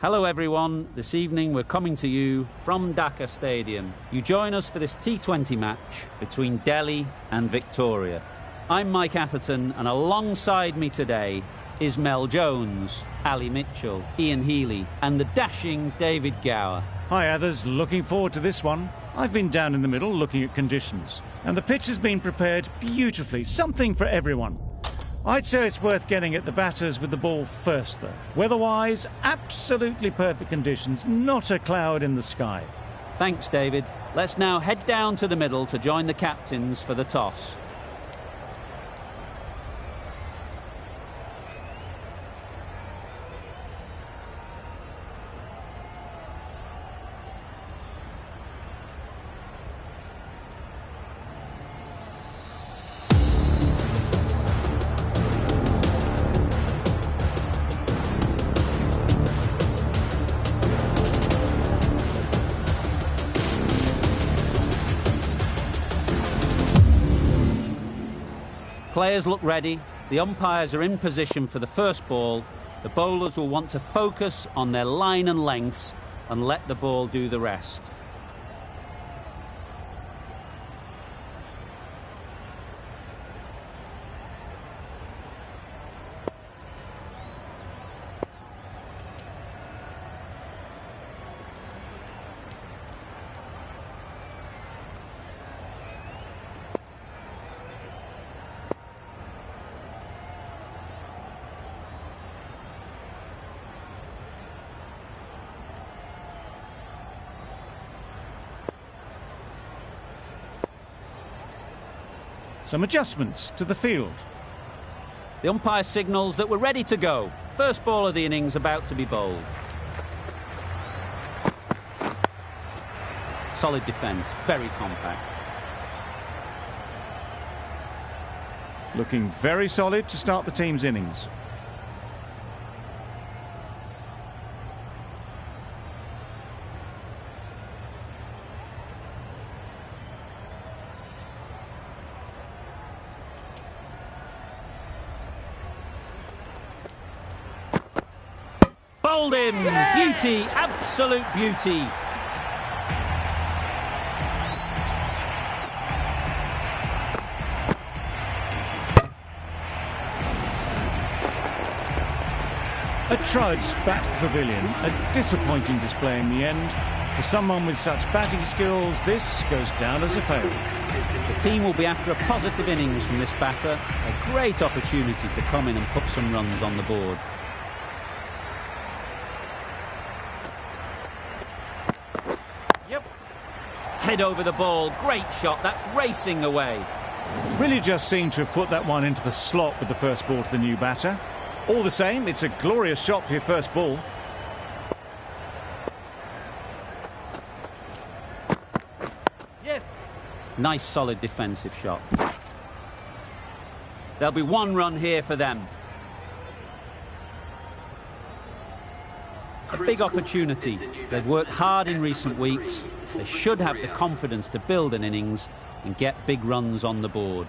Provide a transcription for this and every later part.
Hello everyone, this evening we're coming to you from Dhaka Stadium. You join us for this T20 match between Delhi and Victoria. I'm Mike Atherton and alongside me today is Mel Jones, Ali Mitchell, Ian Healy and the dashing David Gower. Hi others, looking forward to this one. I've been down in the middle looking at conditions and the pitch has been prepared beautifully, something for everyone. I'd say it's worth getting at the batters with the ball first, though. Weather-wise, absolutely perfect conditions, not a cloud in the sky. Thanks, David. Let's now head down to the middle to join the captains for the toss. Players look ready, the umpires are in position for the first ball, the bowlers will want to focus on their line and lengths and let the ball do the rest. Some adjustments to the field. The umpire signals that we're ready to go. First ball of the innings about to be bowled. Solid defence, very compact. Looking very solid to start the team's innings. Bowled him! Beauty, absolute beauty. A trudge back to the pavilion, a disappointing display in the end. For someone with such batting skills, this goes down as a fail. The team will be after a positive innings from this batter. A great opportunity to come in and put some runs on the board. Head over the ball, great shot, that's racing away. Really just seemed to have put that one into the slot with the first ball to the new batter. All the same, it's a glorious shot for your first ball. Yes. Nice solid defensive shot. There'll be one run here for them. A big opportunity. They've worked hard in recent weeks. They should have the confidence to build an innings and get big runs on the board.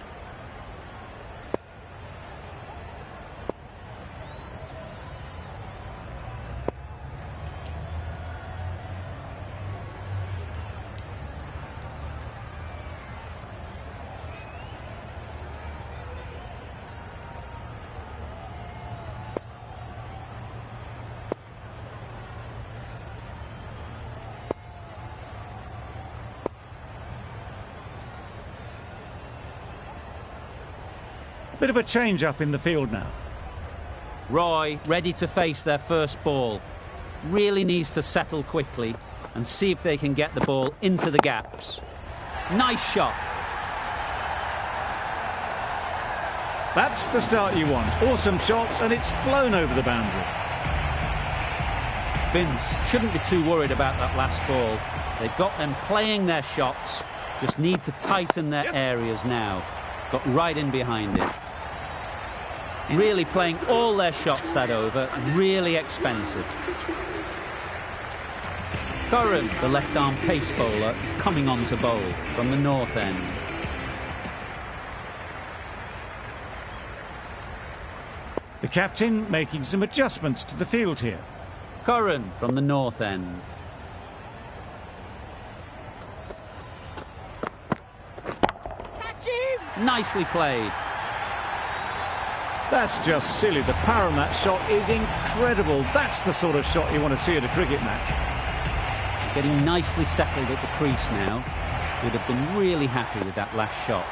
Bit of a change-up in the field now. Roy, ready to face their first ball. Really needs to settle quickly and see if they can get the ball into the gaps. Nice shot. That's the start you want. Awesome shots, and it's flown over the boundary. Vince shouldn't be too worried about that last ball. They've got them playing their shots, just need to tighten their areas now. Got right in behind it. Really playing all their shots that over, really expensive. Curran, the left-arm pace bowler, is coming on to bowl from the north end. The captain making some adjustments to the field here. Curran from the north end. Catch him! Nicely played. That's just silly. The power on that shot is incredible. That's the sort of shot you want to see at a cricket match. Getting nicely settled at the crease now. Would have been really happy with that last shot.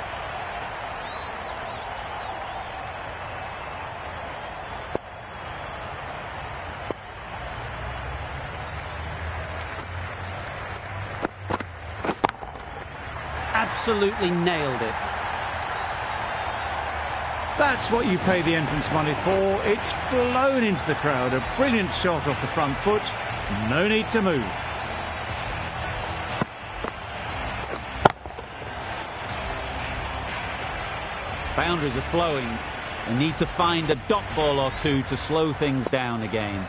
Absolutely nailed it. That's what you pay the entrance money for. It's flown into the crowd. A brilliant shot off the front foot. No need to move. Boundaries are flowing. They need to find a dot ball or two to slow things down again.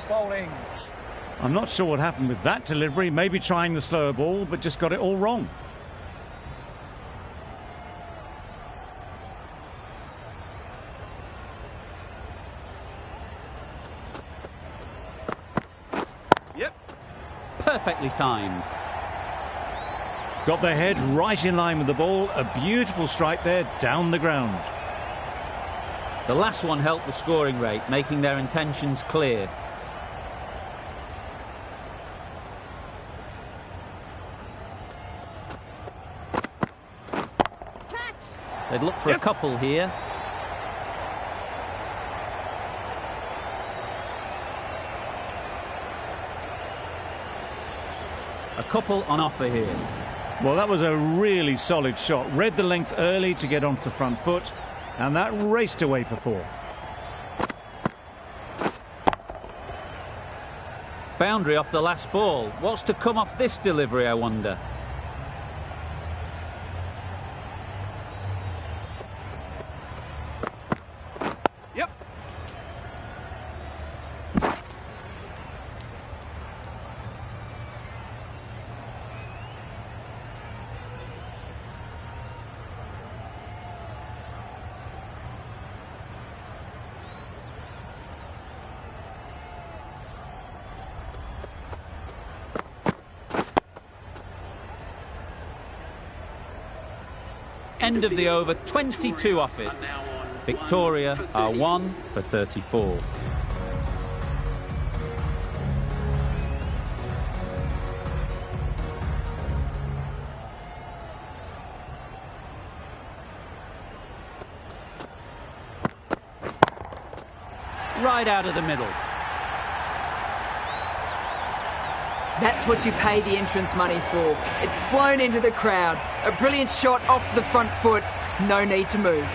Bowling. I'm not sure what happened with that delivery. Maybe trying the slower ball, but just got it all wrong. Yep. Perfectly timed. Got their head right in line with the ball. A beautiful strike there down the ground. The last one helped the scoring rate, making their intentions clear. They'd look for a couple here. A couple on offer here. Well, that was a really solid shot. Read the length early to get onto the front foot, and that raced away for four. Boundary off the last ball. What's to come off this delivery, I wonder? Yep. End of the over, 22 off it. Victoria are 1 for 34. Right out of the middle. That's what you pay the entrance money for. It's flown into the crowd. A brilliant shot off the front foot. No need to move.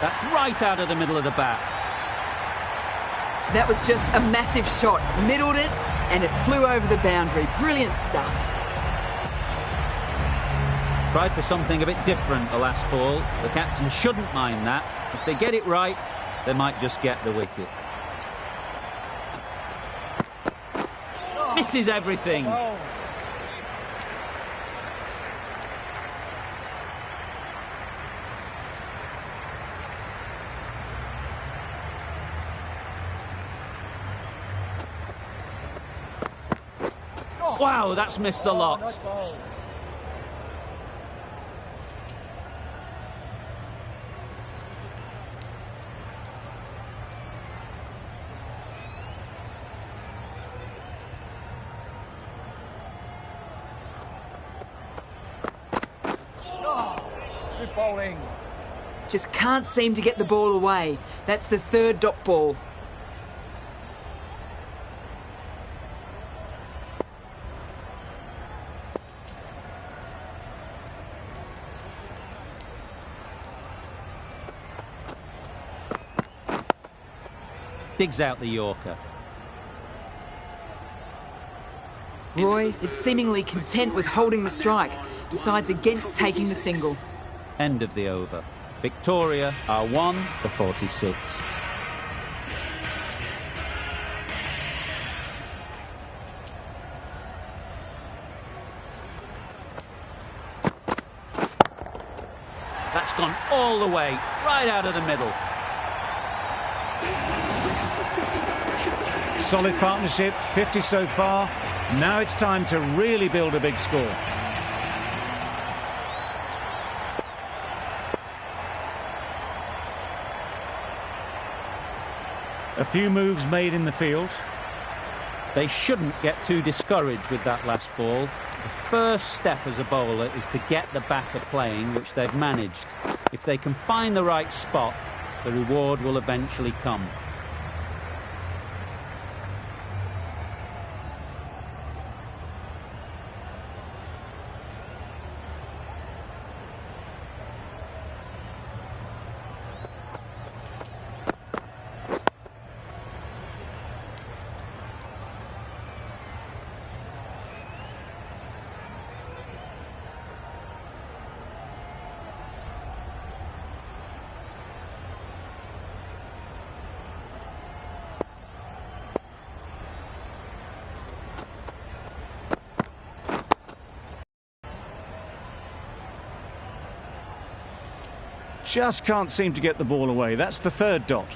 That's right out of the middle of the bat. That was just a massive shot. Middled it, and it flew over the boundary. Brilliant stuff. Tried for something a bit different the last ball. The captain shouldn't mind that. If they get it right, they might just get the wicket. Misses everything. Wow, that's missed the lot. Good bowling. Just can't seem to get the ball away. That's the third dot ball. Digs out the Yorker. Roy is seemingly content with holding the strike. Decides against taking the single. End of the over. Victoria are 1 for 46. That's gone all the way, right out of the middle. Solid partnership, 50 so far. Now it's time to really build a big score. A few moves made in the field. They shouldn't get too discouraged with that last ball. The first step as a bowler is to get the batter playing, which they've managed. If they can find the right spot, the reward will eventually come. Just can't seem to get the ball away. That's the third dot.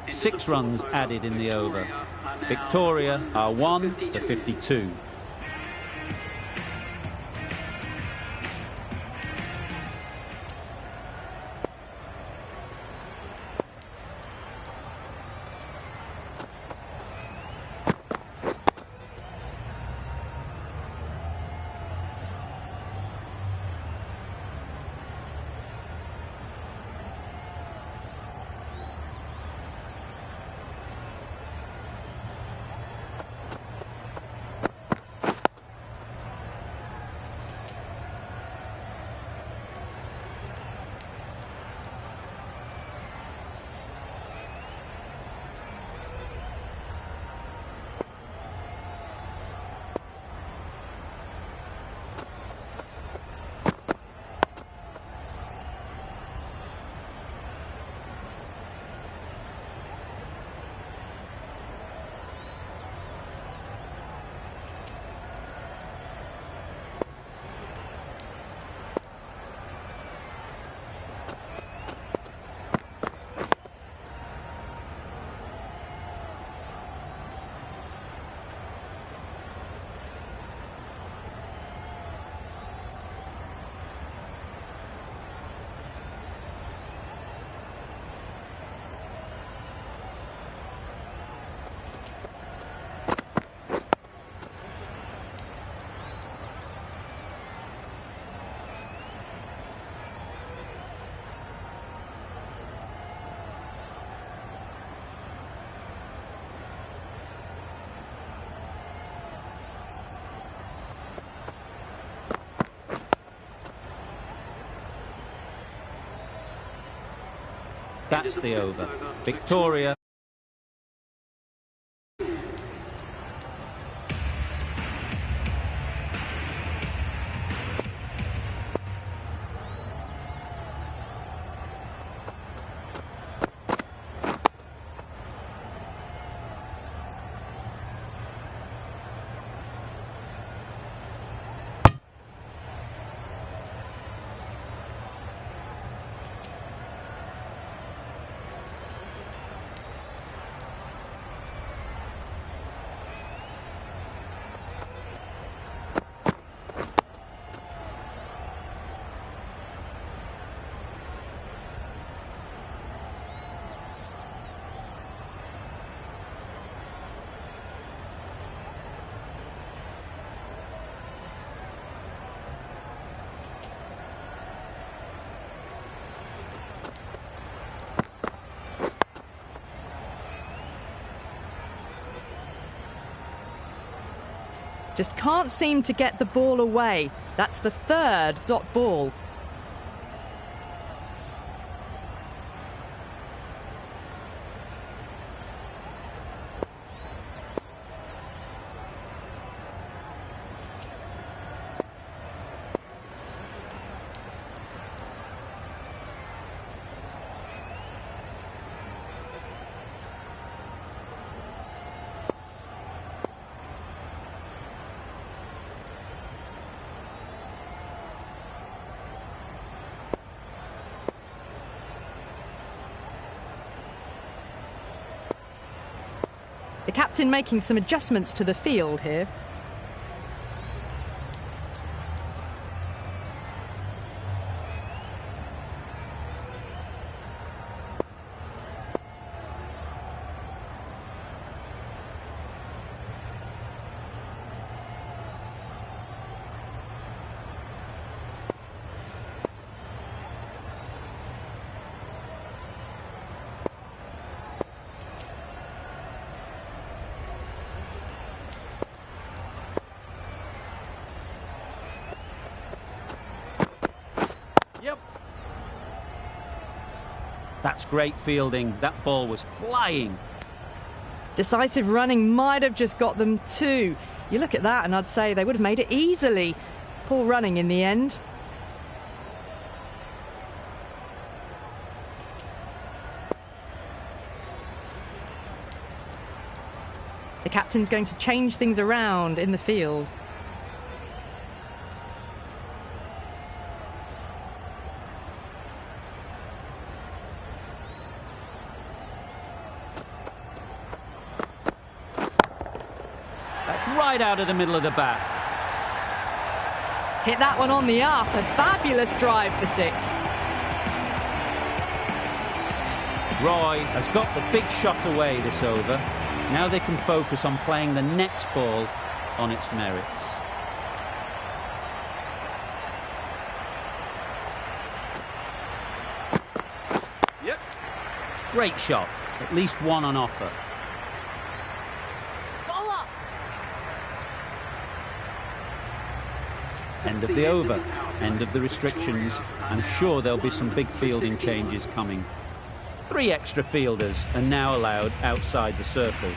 Six runs added in the over. Victoria are 1 for 52. That's the over. Victoria. Just can't seem to get the ball away. That's the third dot ball. The captain making some adjustments to the field here. Yep. That's great fielding. That ball was flying. Decisive running might have just got them too. You look at that and I'd say they would have made it easily. Poor running in the end. The captain's going to change things around in the field. That's right out of the middle of the bat. Hit that one on the up. A fabulous drive for six. Roy has got the big shot away this over. Now they can focus on playing the next ball on its merits. Yep. Great shot. At least one on offer. End of the over. End of the restrictions. I'm sure there'll be some big fielding changes coming. 3 extra fielders are now allowed outside the circle.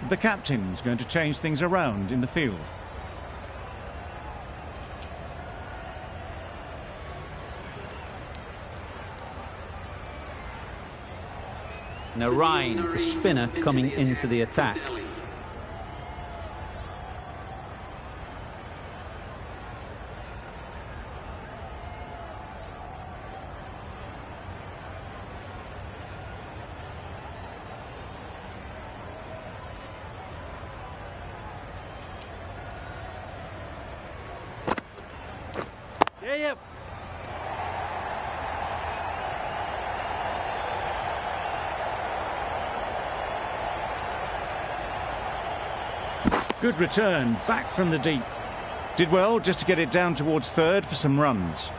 The captain's going to change things around in the field. Narine, the spinner, coming into the attack. Yep. Good return, back from the deep. Did well just to get it down towards third for some runs.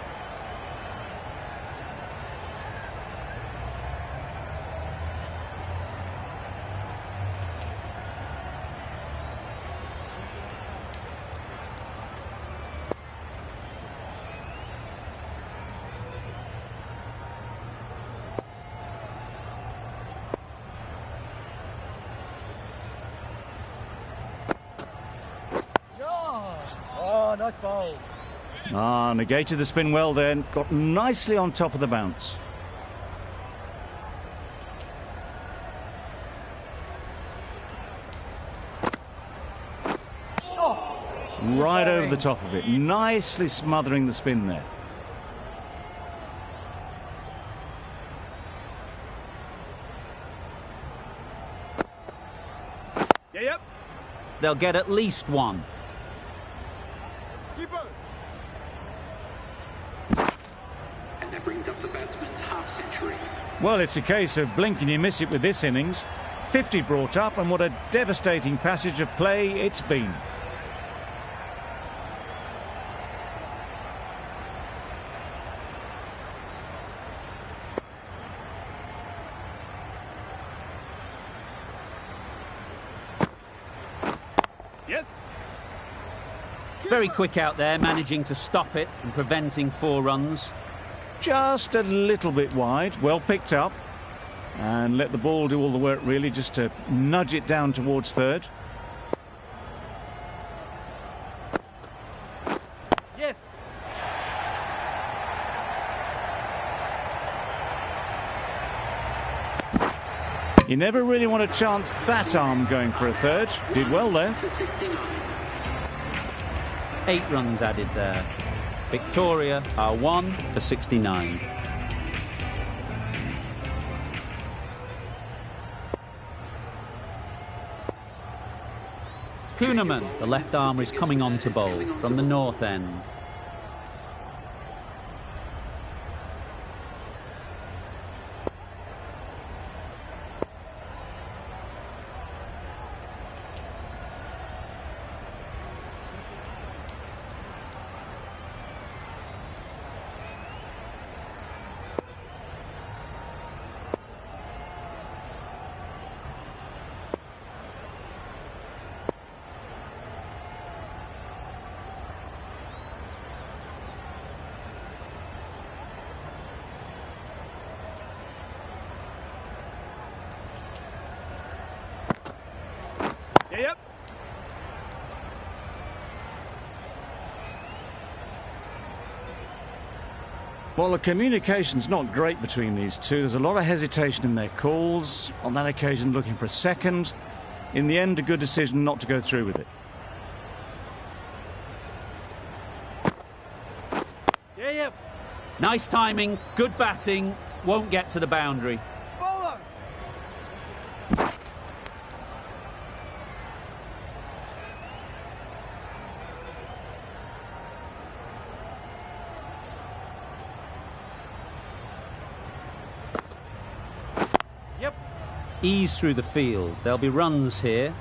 Oh, nice ball. Negated the spin well then, got nicely on top of the bounce. Right over the top of it, nicely smothering the spin there. Yep. They'll get at least one. Keeper. And that brings up the batsman's half-century. Well, it's a case of blink and you miss it with this innings. 50 brought up, and what a devastating passage of play it's been. Yes. Very quick out there, managing to stop it and preventing 4 runs. Just a little bit wide, well picked up. And let the ball do all the work, really, just to nudge it down towards third. Yes. You never really want to chance that arm going for a third. Did well there. 8 runs added there. Victoria are 1 for 69. Kuhnemann, the left armer, is coming on to bowl from the north end. Yep. Well, the communication's not great between these two. There's a lot of hesitation in their calls. On that occasion, looking for a second. In the end, a good decision not to go through with it. Yep. Nice timing, good batting, won't get to the boundary. Bowler. Yep. Ease through the field. There'll be runs here.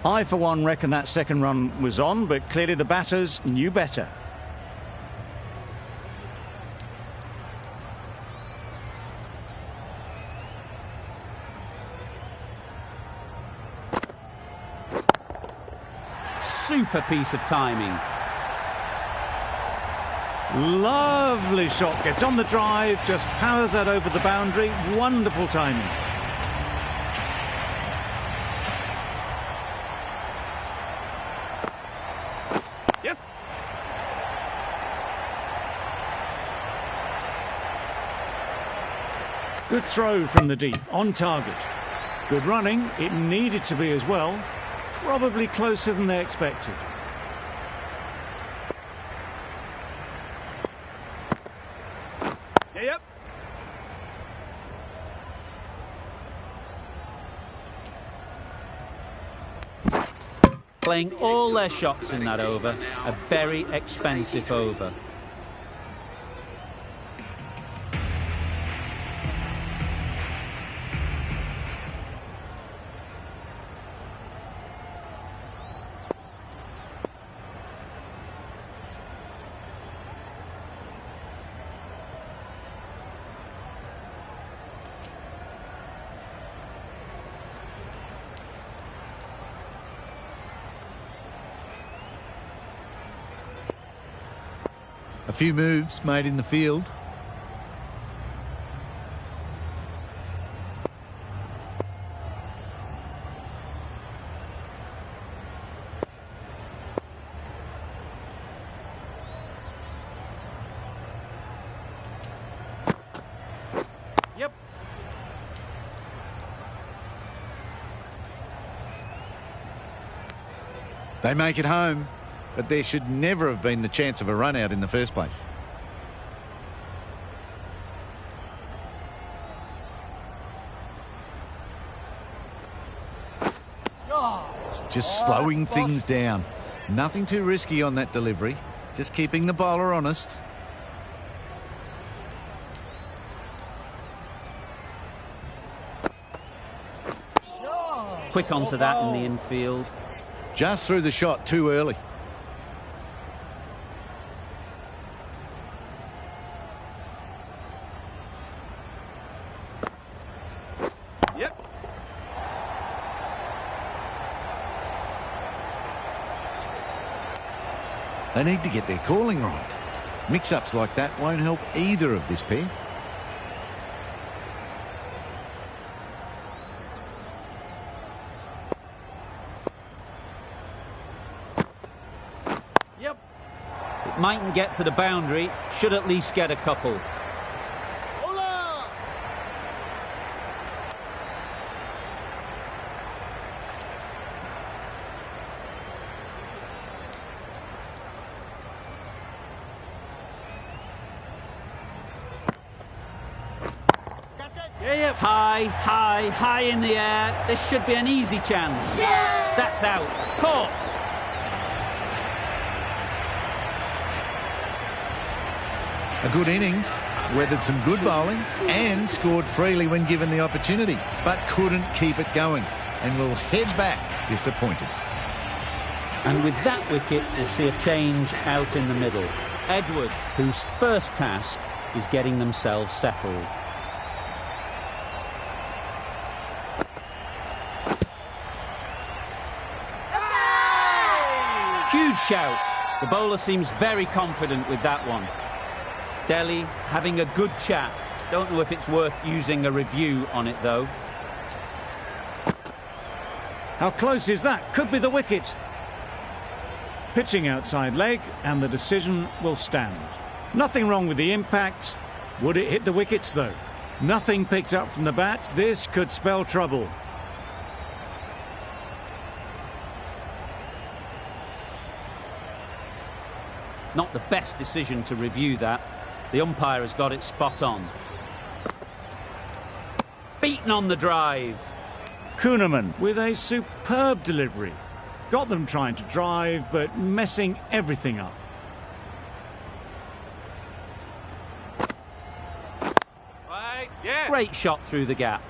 I, for one, reckon that second run was on, but clearly the batters knew better. Super piece of timing. Lovely shot. Gets on the drive, just powers that over the boundary. Wonderful timing. Yes. Good throw from the deep, on target. Good running, it needed to be as well. Probably closer than they expected. Yep. Playing all their shots in that over. A very expensive over. A few moves made in the field. Yep. They make it home, but there should never have been the chance of a run out in the first place. Just slowing things down. Nothing too risky on that delivery. Just keeping the bowler honest. Quick onto that in the infield. Just threw the shot too early. Yep. They need to get their calling right. Mix-ups like that won't help either of this pair. Yep. It mightn't get to the boundary, should at least get a couple. Hola! Yeah, yeah. High in the air. This should be an easy chance. Yeah! That's out. Caught. A good innings, weathered some good bowling and scored freely when given the opportunity, but couldn't keep it going and will head back disappointed. And with that wicket, we'll see a change out in the middle. Edwards, whose first task is getting themselves settled. Huge shout. The bowler seems very confident with that one. Delhi having a good chat. Don't know if it's worth using a review on it, though. How close is that? Could be the wicket. Pitching outside leg, and the decision will stand. Nothing wrong with the impact. Would it hit the wickets, though? Nothing picked up from the bat. This could spell trouble. Not the best decision to review that. The umpire has got it spot on. Beaten on the drive. Kuhneman with a superb delivery. Got them trying to drive, but messing everything up. Right, yeah. Great shot through the gap.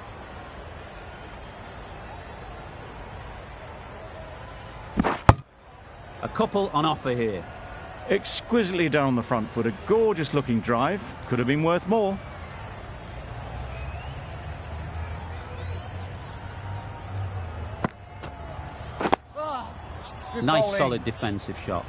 A couple on offer here. Exquisitely done on the front foot. A gorgeous looking drive. Could have been worth more. Good Nice bowling. solid defensive shot.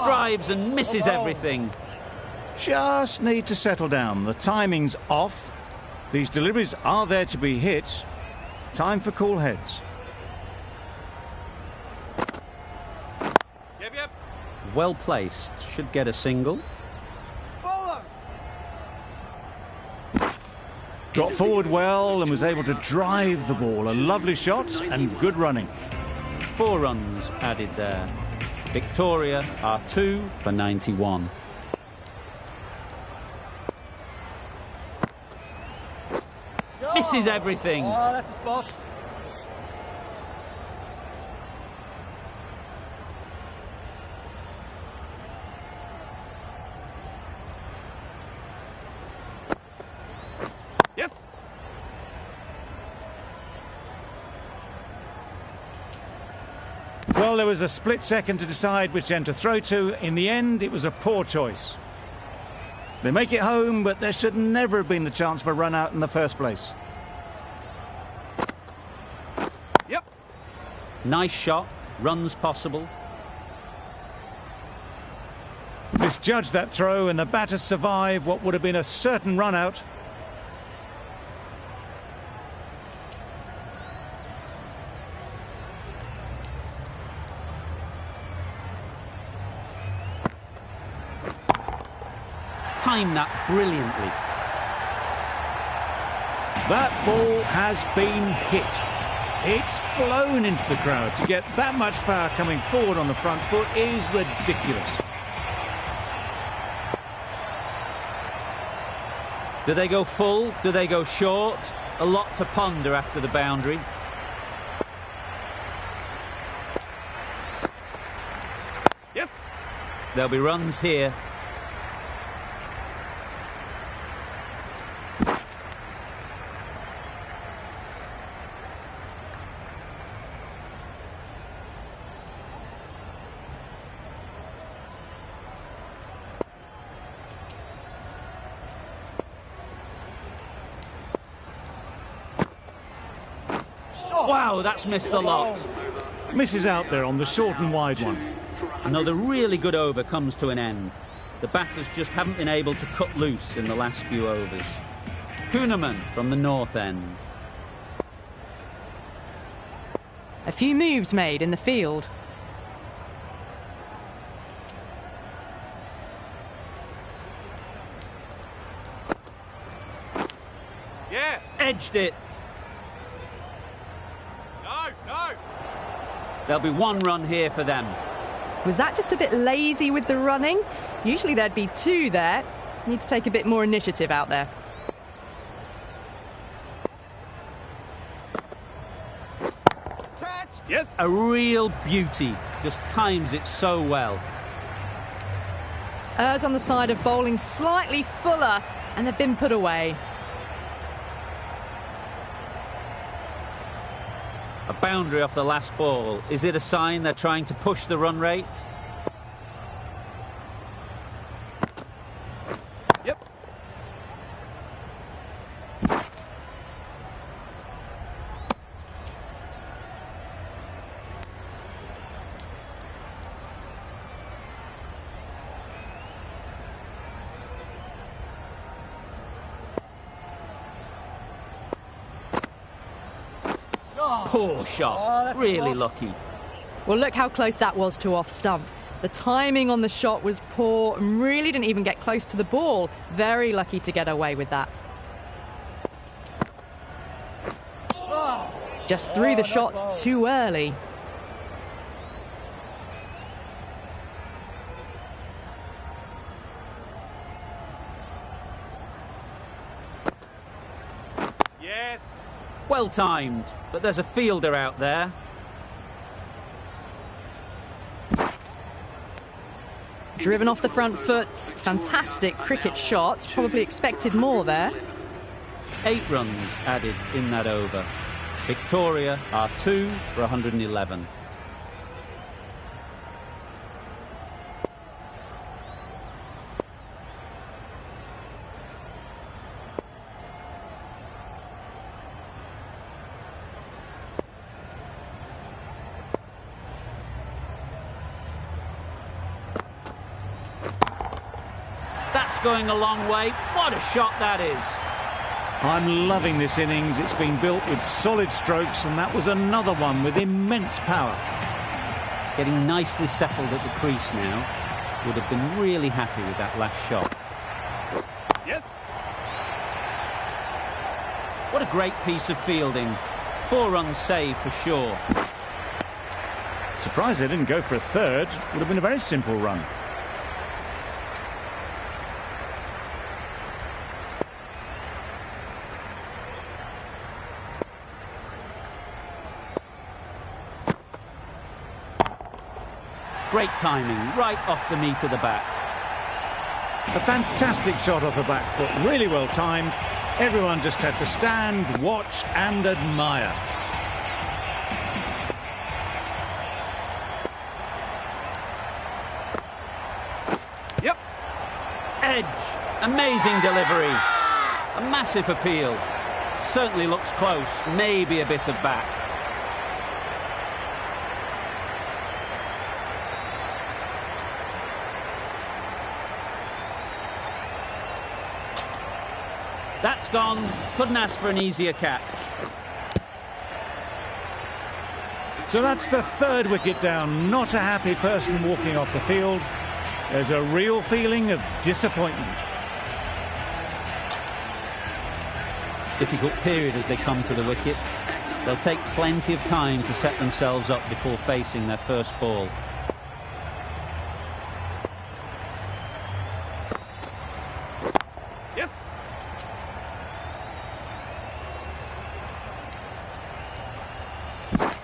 Drives and misses everything. Just need to settle down. The timing's off. These deliveries are there to be hit. Time for cool heads. Yep, yep. Well placed. Should get a single. Bowler. Got forward well and was able to drive the ball. A lovely shot and good running. 4 runs added there. Victoria are 2 for 91. Misses everything. Oh, that's a spot. Yes. Well, there was a split second to decide which end to throw to. In the end, it was a poor choice. They make it home, but there should never have been the chance for a run out in the first place. Yep. Nice shot. Runs possible. Misjudged that throw, and the batters survive what would have been a certain run out. Timed that brilliantly. That ball has been hit. It's flown into the crowd. To get that much power coming forward on the front foot is ridiculous. Do they go full? Do they go short? A lot to ponder after the boundary. Yes. There'll be runs here. Wow, that's missed a lot. Misses out there on the short and wide one. Another really good over comes to an end. The batters just haven't been able to cut loose in the last few overs. Kuhneman from the north end. A few moves made in the field. Yeah. Edged it. No. There'll be one run here for them. Was that just a bit lazy with the running? Usually there'd be two there. Need to take a bit more initiative out there. Catch. Yes. A real beauty. Just times it so well. Errs on the side of bowling slightly fuller, and they've been put away. A boundary off the last ball. Is it a sign they're trying to push the run rate? Yep. Poor shot. Really lucky. Well, look how close that was to off stump. The timing on the shot was poor and really didn't even get close to the ball. Very lucky to get away with that. Just threw the shot too early. Yes. Well timed, but there's a fielder out there. Driven off the front foot. Fantastic cricket shot. Probably expected more there. 8 runs added in that over. Victoria are 2 for 111. That's going a long way. What a shot that is. I'm loving this innings. It's been built with solid strokes, and that was another one with immense power. Getting nicely settled at the crease now. Would have been really happy with that last shot. Yes. What a great piece of fielding. 4 runs saved for sure. Surprised they didn't go for a third. Would have been a very simple run. Great timing, right off the meat of the bat. A fantastic shot off the back foot, really well timed. Everyone just had to stand, watch and admire. Yep. Edge, amazing delivery. A massive appeal. Certainly looks close, maybe a bit of bat. That's gone. Couldn't ask for an easier catch. So that's the third wicket down. Not a happy person walking off the field. There's a real feeling of disappointment. Difficult period as they come to the wicket. They'll take plenty of time to set themselves up before facing their first ball.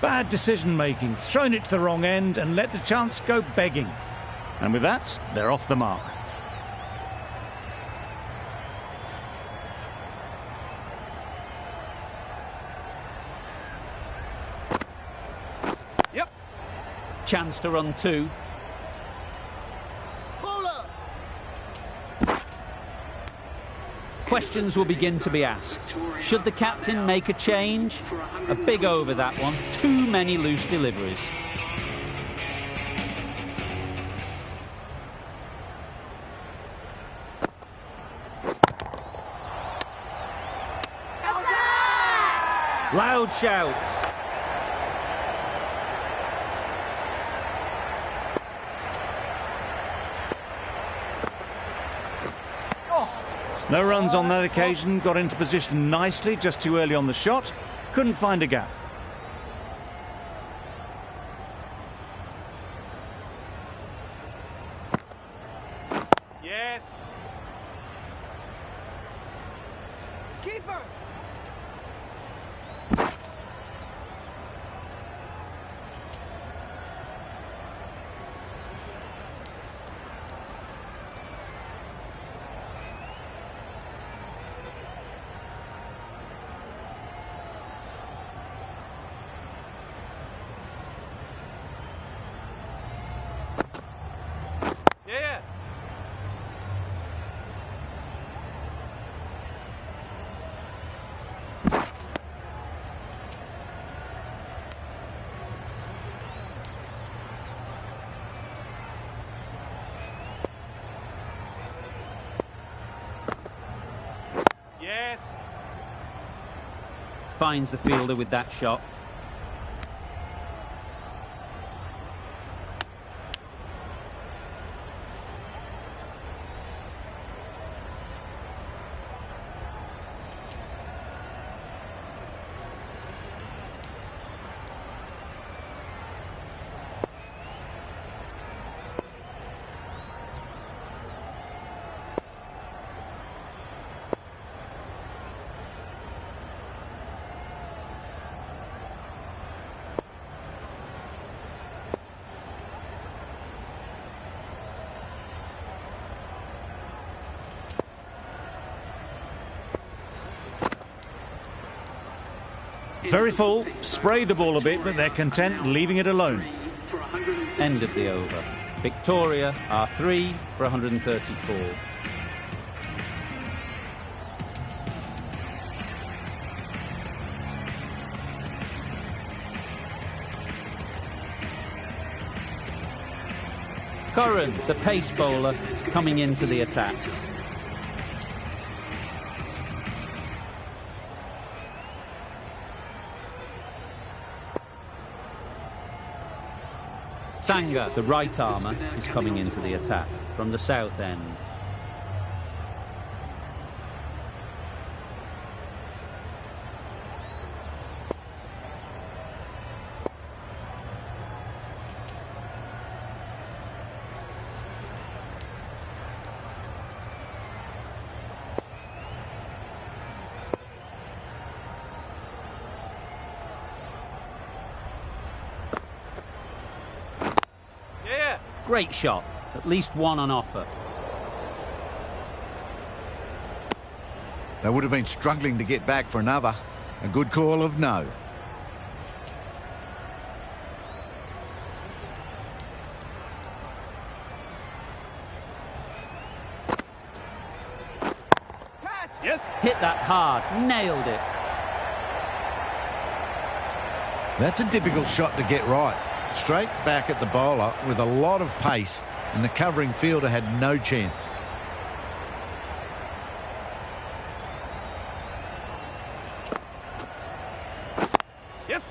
Bad decision-making, thrown it to the wrong end and let the chance go begging. And with that, they're off the mark. Yep. Chance to run two. Questions will begin to be asked. Should the captain make a change? A big over, that one. Too many loose deliveries. Loud shout. No runs on that occasion, got into position nicely, just too early on the shot, couldn't find a gap. Yes. Keeper. Yeah. Yes. Finds the fielder with that shot. Very full, spray the ball a bit, but they're content leaving it alone. End of the over. Victoria are 3 for 134. Curran, the pace bowler, coming into the attack. Sangha, the right armour, is coming into the attack from the south end. Great shot, at least one on offer. They would have been struggling to get back for another. A good call of no. Yes. Hit that hard, nailed it. That's a difficult shot to get right. Straight back at the bowler with a lot of pace, and the covering fielder had no chance. Yes.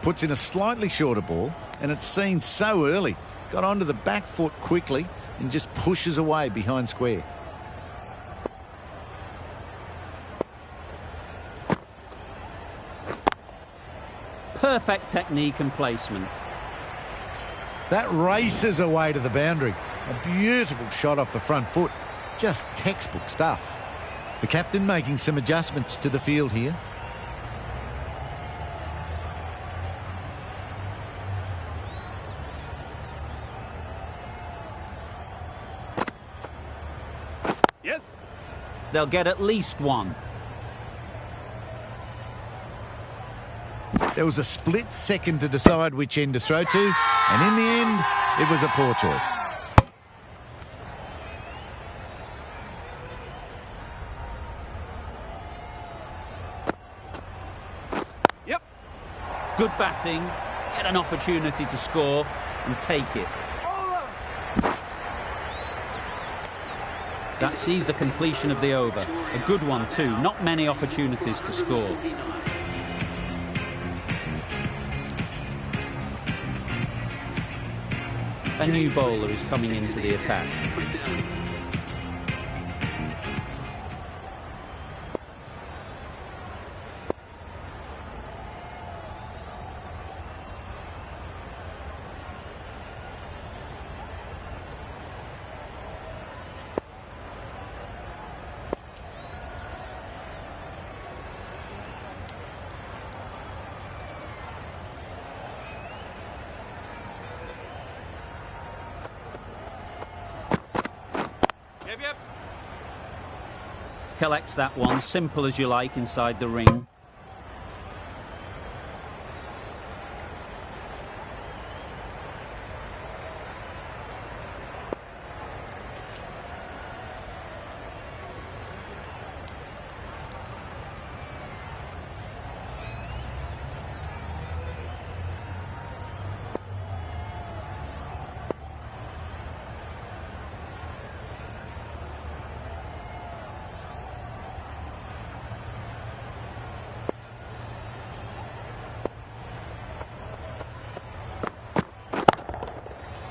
Puts in a slightly shorter ball, and it's seen so early. Got onto the back foot quickly and just pushes away behind square. Perfect technique and placement. That races away to the boundary. A beautiful shot off the front foot. Just textbook stuff. The captain making some adjustments to the field here. Yes. They'll get at least one. There was a split second to decide which end to throw to, and in the end, it was a poor choice. Yep. Good batting, get an opportunity to score and take it. That sees the completion of the over. A good one too, not many opportunities to score. A new bowler is coming into the attack. Yep. Collects that one, simple as you like, inside the ring.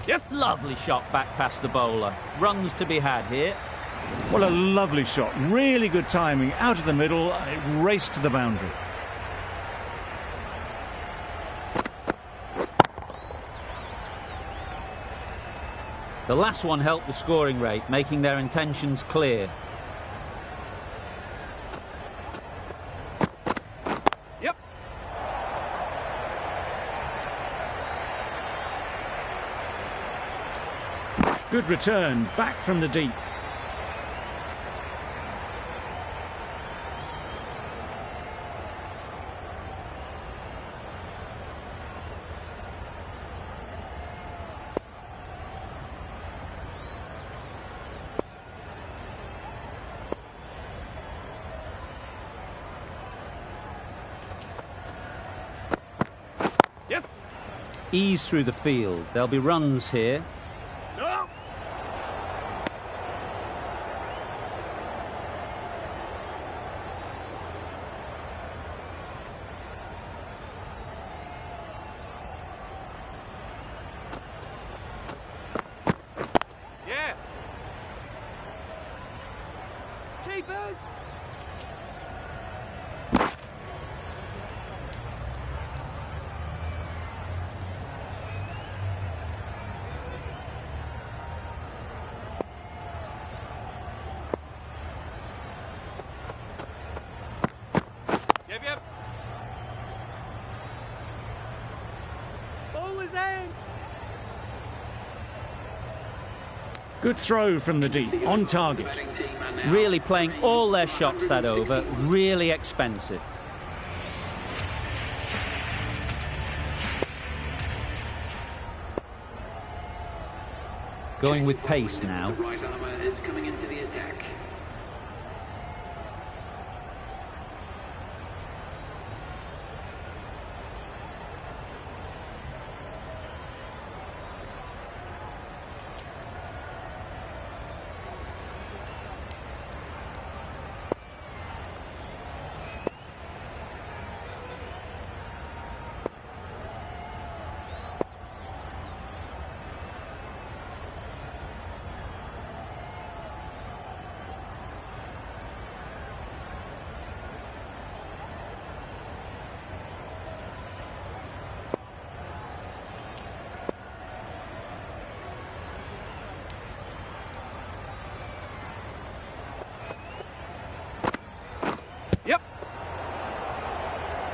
Yes. Lovely shot back past the bowler. Runs to be had here. What a lovely shot. Really good timing. Out of the middle, and it raced to the boundary. The last one helped the scoring rate, making their intentions clear. Yep. Good return, back from the deep. Yes. Ease through the field. There'll be runs here. No. Yeah. Keepers. Yep. Ball is in. Good throw from the deep, on target. Really playing all their shots that over. Really expensive. Going with pace now. The right armour is coming into the attack.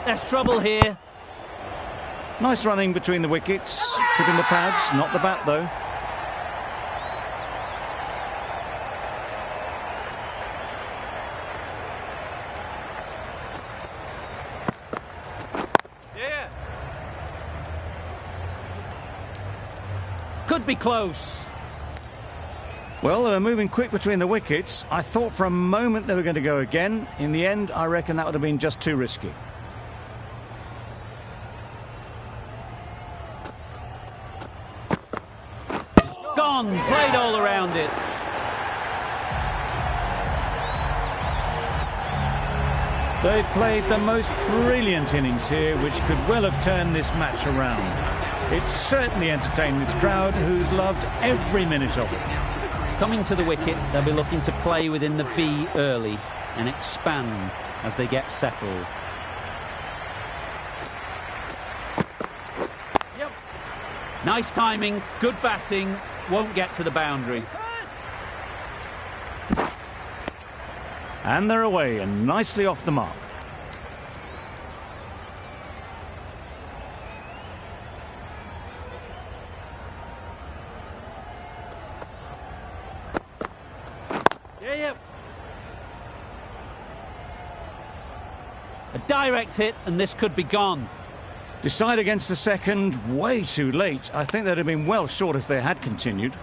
There's trouble here. Nice running between the wickets, tripping the pads, not the bat though. Yeah. Could be close. Well, they were moving quick between the wickets. I thought for a moment they were going to go again. In the end, I reckon that would have been just too risky. Gone, played all around it. They've played the most brilliant innings here, which could well have turned this match around. It's certainly entertained this crowd, who's loved every minute of it. Coming to the wicket, they'll be looking to play within the V early and expand as they get settled. Yep. Nice timing, good batting, won't get to the boundary. And they're away and nicely off the mark. Yeah. A direct hit and this could be gone. Decide against the second, way too late. I think they'd have been well short if they had continued.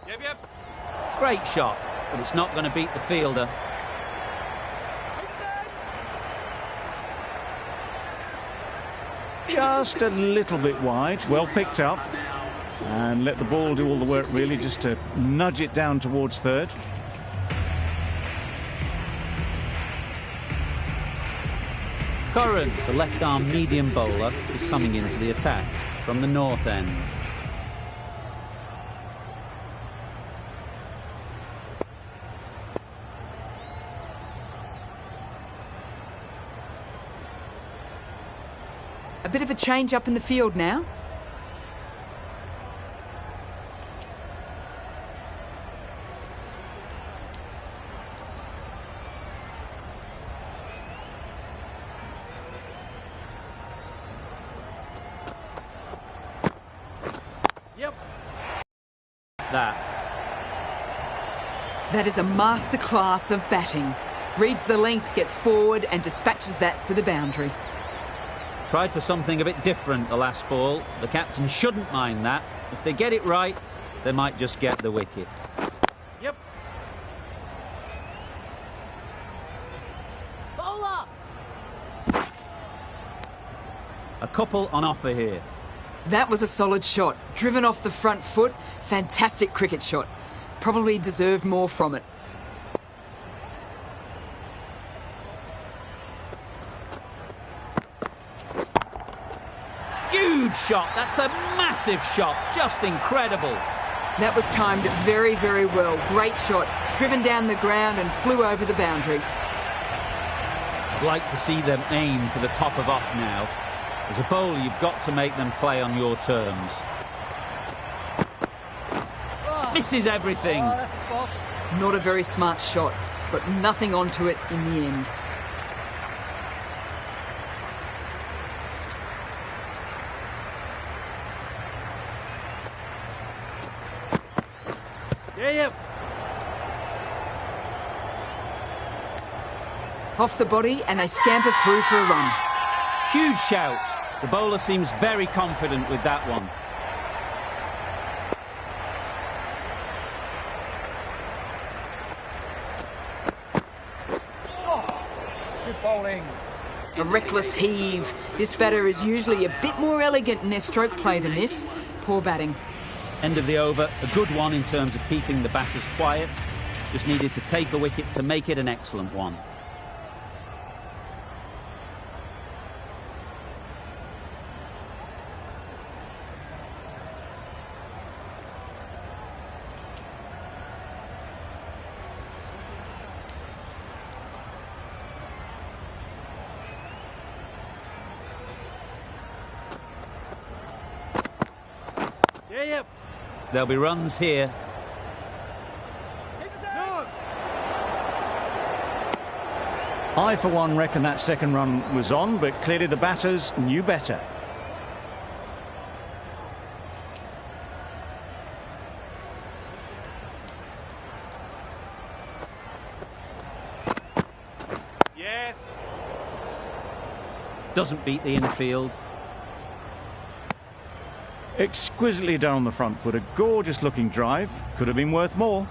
Yep. Great shot, but it's not going to beat the fielder. Just a little bit wide, well picked up. And let the ball do all the work really, just to nudge it down towards third. Curran, the left-arm medium bowler, is coming into the attack from the north end. A bit of a change up in the field now. Yep. That is a masterclass of batting. Reads the length, gets forward and dispatches that to the boundary. Tried for something a bit different the last ball. The captain shouldn't mind that. If they get it right, they might just get the wicket. Yep. Bowler! A couple on offer here. That was a solid shot. Driven off the front foot. Fantastic cricket shot. Probably deserved more from it. Huge shot. That's a massive shot. Just incredible. That was timed very, very well. Great shot. Driven down the ground and flew over the boundary. I'd like to see them aim for the top of off now. As a bowler, you've got to make them play on your terms. Misses everything. Not a very smart shot. Got nothing onto it in the end. Yep. Off the body and they scamper through for a run. Huge shout. The bowler seems very confident with that one. Good bowling. A reckless heave. This batter is usually a bit more elegant in their stroke play than this. Poor batting. End of the over. A good one in terms of keeping the batters quiet. Just needed to take a wicket to make it an excellent one. Yep. There'll be runs here. I, for one, reckon that second run was on, but clearly the batters knew better. Yes. Doesn't beat the infield. Exquisitely done on the front foot. A gorgeous looking drive. Could have been worth more.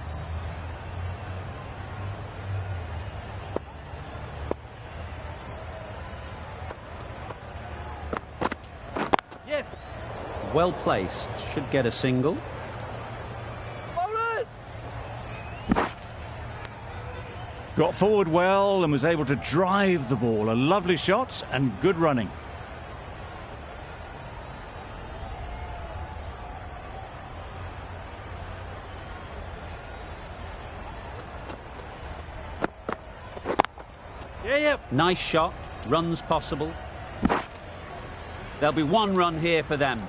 Yes. Well placed. Should get a single. Bowlers. Got forward well and was able to drive the ball. A lovely shot and good running. Yep. Nice shot. Runs possible. There'll be one run here for them.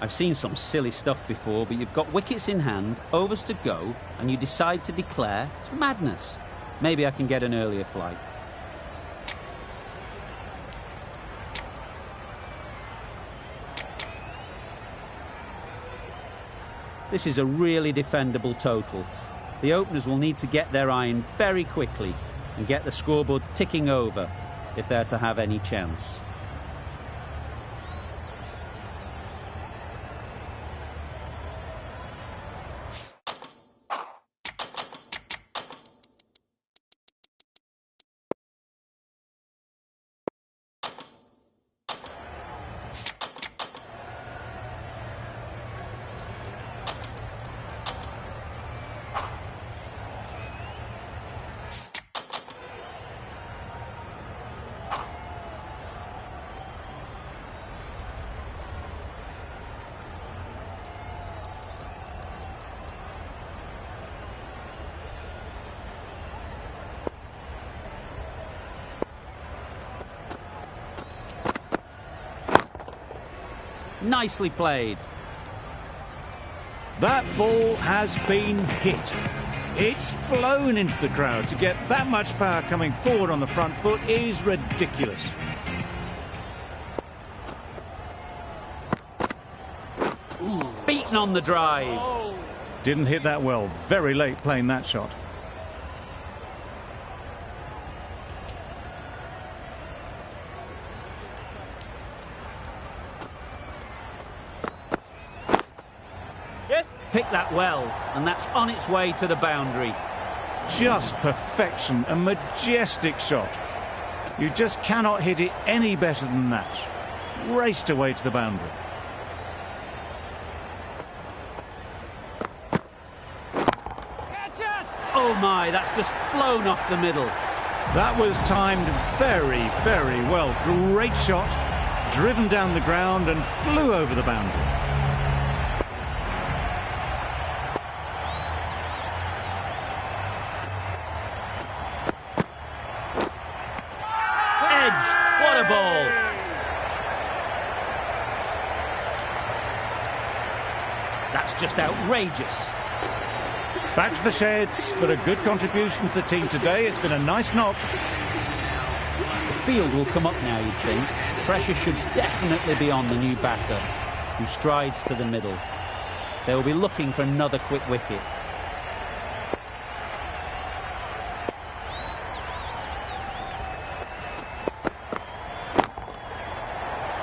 I've seen some silly stuff before, but you've got wickets in hand, overs to go, and you decide to declare. It's madness. Maybe I can get an earlier flight. This is a really defendable total. The openers will need to get their iron very quickly and get the scoreboard ticking over if they're to have any chance. Nicely played. That ball has been hit. It's flown into the crowd. To get that much power coming forward on the front foot is ridiculous. Beaten on the drive. Didn't hit that well. Very late playing that shot. Picked that well, and that's on its way to the boundary. Just perfection, a majestic shot. You just cannot hit it any better than that. Raced away to the boundary. Oh my, that's just flown off the middle. That was timed very, very well. Great shot, driven down the ground and flew over the boundary. That's just outrageous. Back to the sheds, but a good contribution for the team today. It's been a nice knock. The field will come up now, you'd think. Pressure should definitely be on the new batter, who strides to the middle. They will be looking for another quick wicket.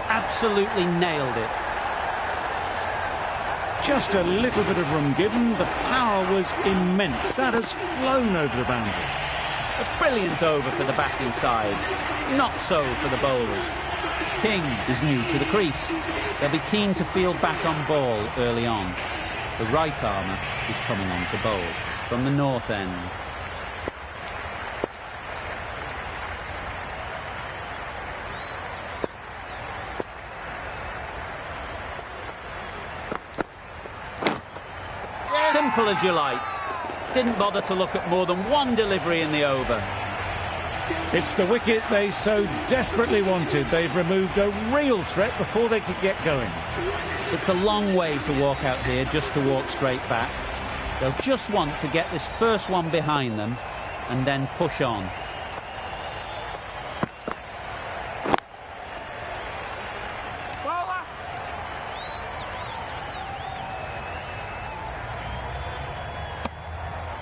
Absolutely nailed it. Just a little bit of room given. The power was immense. That has flown over the boundary. A brilliant over for the batting side. Not so for the bowlers. King is new to the crease. They'll be keen to field bat on ball early on. The right armour is coming on to bowl from the north end. Simple as you like. Didn't bother to look at more than one delivery in the over. It's the wicket they so desperately wanted. They've removed a real threat before they could get going. It's a long way to walk out here just to walk straight back. They'll just want to get this first one behind them and then push on.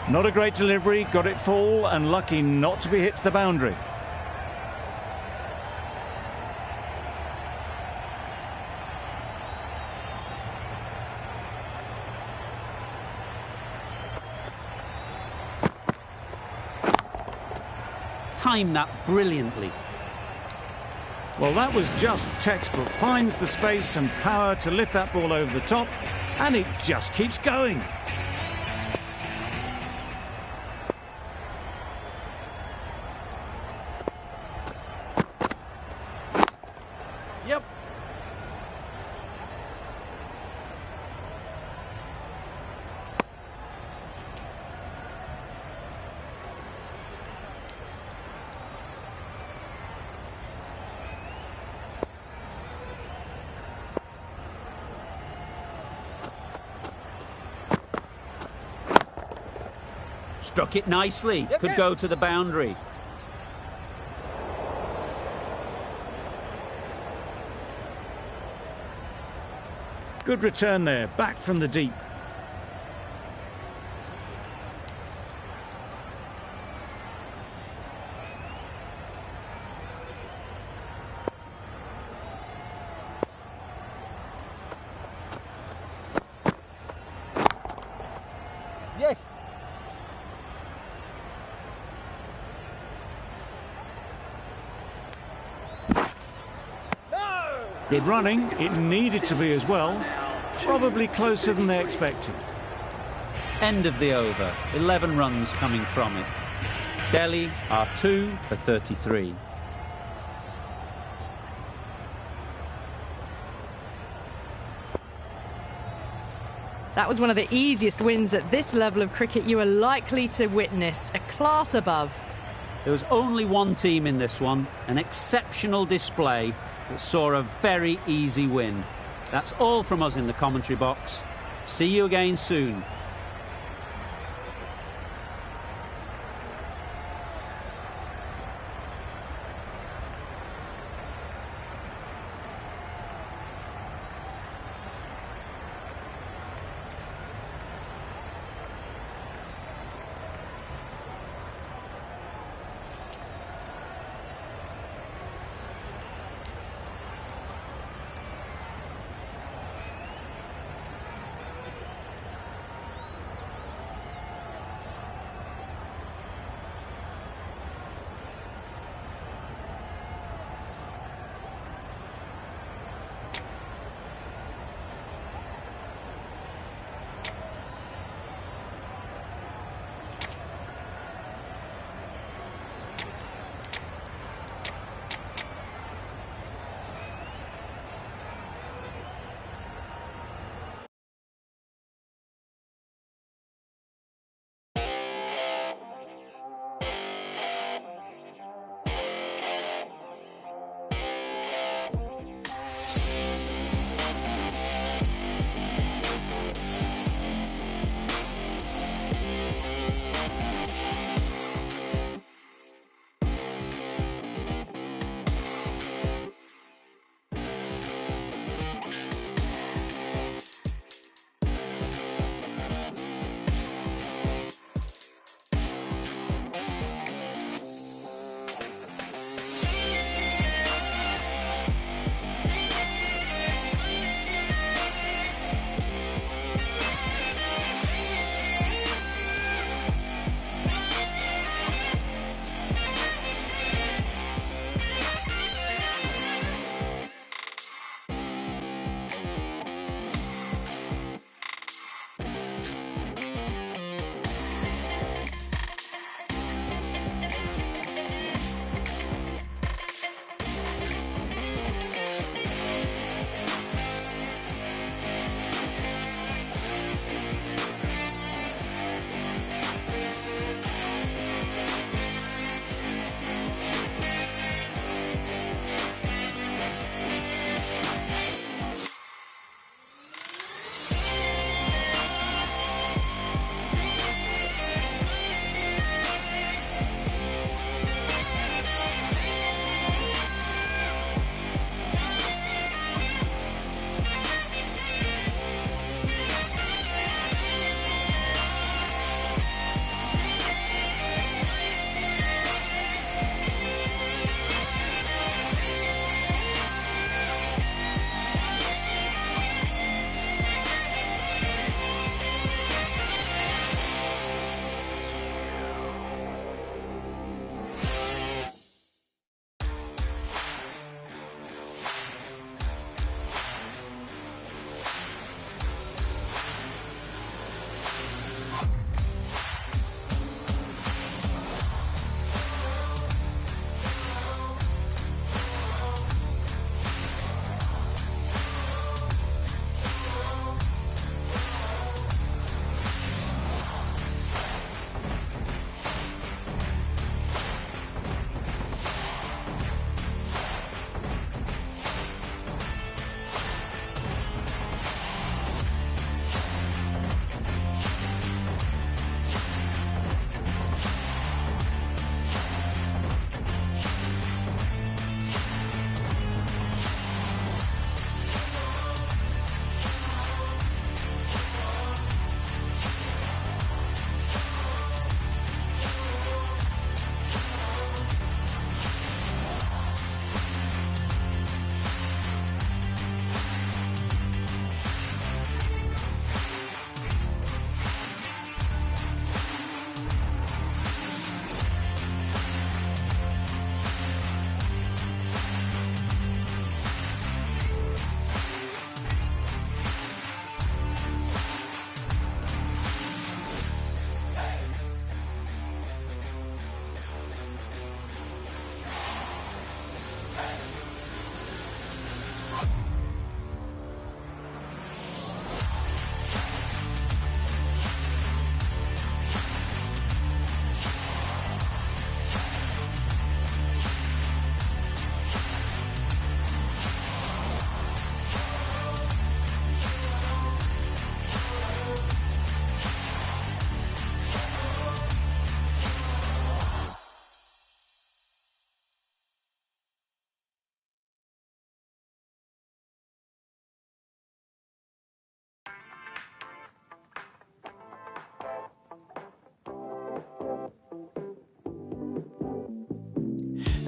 Not a great delivery, got it full and lucky not to be hit to the boundary. Timed that brilliantly. Well, that was just textbook. Finds the space and power to lift that ball over the top, and it just keeps going. Yep. Struck it nicely. Could go to the boundary. Good return there, back from the deep. Yes. Good running, it needed to be as well. Probably closer than they expected. End of the over. 11 runs coming from it. Delhi are 2 for 33. That was one of the easiest wins at this level of cricket you are likely to witness. A class above. There was only one team in this one, an exceptional display that saw a very easy win. That's all from us in the commentary box. See you again soon.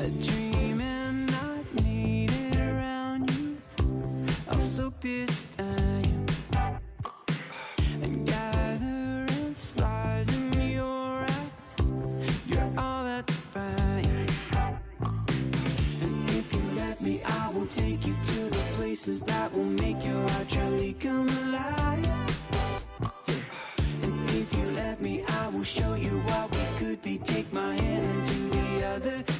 dreaming, not needing around you. I'll soak this time and gather in stars in your eyes. You're all that fine. And if you let me, I will take you to the places that will make your heart truly come alive. And if you let me, I will show you what we could be. Take my hand to the other